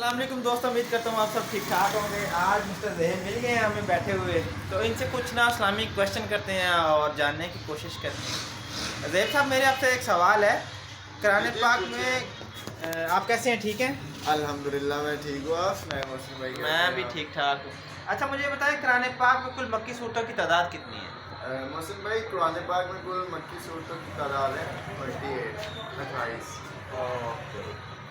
अस्सलाम वालेकुम दोस्तों, उम्मीद करता हूँ आप सब ठीक ठाक होंगे। आज मिस्टर ज़हीर मिल गए हैं हमें बैठे हुए, तो इनसे कुछ ना इस्लामिक क्वेश्चन करते हैं और जानने की कोशिश करते हैं। ज़हीर साहब, मेरे आपसे एक सवाल है। कुरान पाक में आप कैसे हैं? ठीक हैं? अल्हम्दुलिल्लाह मैं ठीक हूँ। आप सुनाए मौसम भाई? मैं भी ठीक ठाक हूँ। अच्छा, मुझे बताएं, कुरान पाक में कुल मक्की सूरतों की तादाद कितनी है? मौसम भाई, कुरान पाक में कुल मक्की सूरतों की तादाद है 28।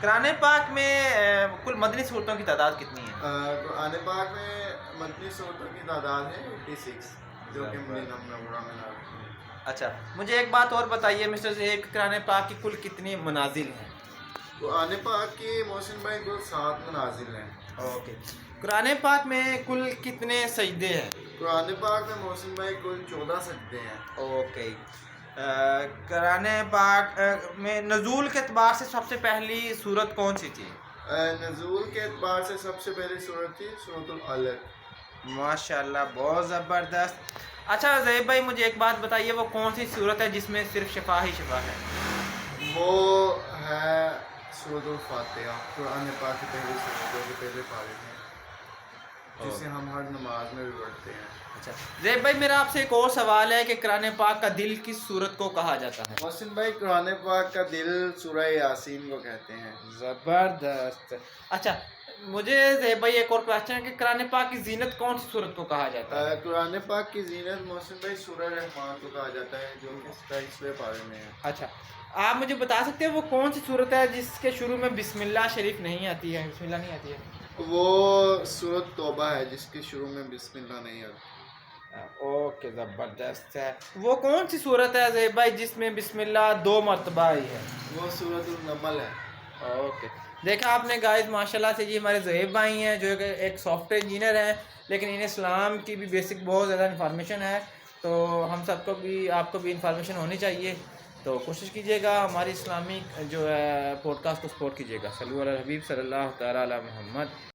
कुरान पाक में कुल मदनी सूरतों की तादाद कितनी है? कुरान पाक में मदनी सूरतों की तादाद है 86, जो कि मदीना मुनव्वरा में नाज़िल है। अच्छा, मुझे एक बात और बताइए मिस्टर ज़हीर, कुरान पाक की कुल कितनी मनाजिल हैं? कुरान पाक की मौसम भाई कुल 7 मनाजिल हैं। ओके। कुरान पाक में कुल कितने सजदे हैं? कुरान पाक में मौसम भाई कुल 14 सजदे हैं। ओके। कुरान पाक में नज़ूल के एतबार से सबसे पहली सूरत कौन सी थी? नज़ूल के एतबार से सबसे पहली सूरत थी सूरतुल अलक। माशाल्लाह, बहुत ज़बरदस्त। अच्छा ज़हीर भाई, मुझे एक बात बताइए, वो कौन सी सूरत है जिसमें सिर्फ शिफा ही शिफा है? वो है सूरतुल फातिहा, कुरान पाक की पहली सूरत, जो कि पहले पारे में, जिसे हम हर नमाज में भी पढ़ते हैं। अच्छा ज़हीर भाई, मेरा आपसे एक और सवाल है कि कुरान पाक का दिल किस सूरत को कहा जाता है? मोहसिन भाई, कुरान पाक का दिल सूरह यासीन को कहते हैं। ज़बरदस्त। अच्छा, मुझे ज़हीर भाई एक और क्वेश्चन है कि कुरान पाक की जीनत कौन सी सूरत को कहा जाता है? कुरान पाक की जीनत मोहसिन भाई सूरह रहमान को कहा जाता है, जो कि 27वें पारे में है। अच्छा, आप मुझे बता सकते हैं वो कौन सी सूरत है जिसके शुरू में बिस्मिल्लाह शरीफ नहीं आती है, बिस्मिल्लाह नहीं आती है? वो सूरत तौबा है, जिसके शुरू में बिस्मिल्लाह नहीं आती। ओके, ज़बरदस्त है। वो कौन सी सूरत है ज़हीर भाई जिसमें बिस्मिल्लाह 2 मरतबा आई है? वो सूरतुल नमल है। ओके। देखा आपने गाइस, माशाल्लाह से ये हमारे ज़हीर भाई हैं जो कि एक सॉफ्टवेयर इंजीनियर हैं, लेकिन इन्हें इस्लाम की भी बेसिक बहुत ज़्यादा इन्फॉर्मेशन है। तो हम सबको भी, आपको भी इन्फॉर्मेशन होनी चाहिए। तो कोशिश कीजिएगा हमारी इस्लामिक जो है पॉडकास्ट को सपोर्ट कीजिएगा। सल्लल्लाहु अलैहि हबीब सल्लल्लाहु तआला अला मुहम्मद।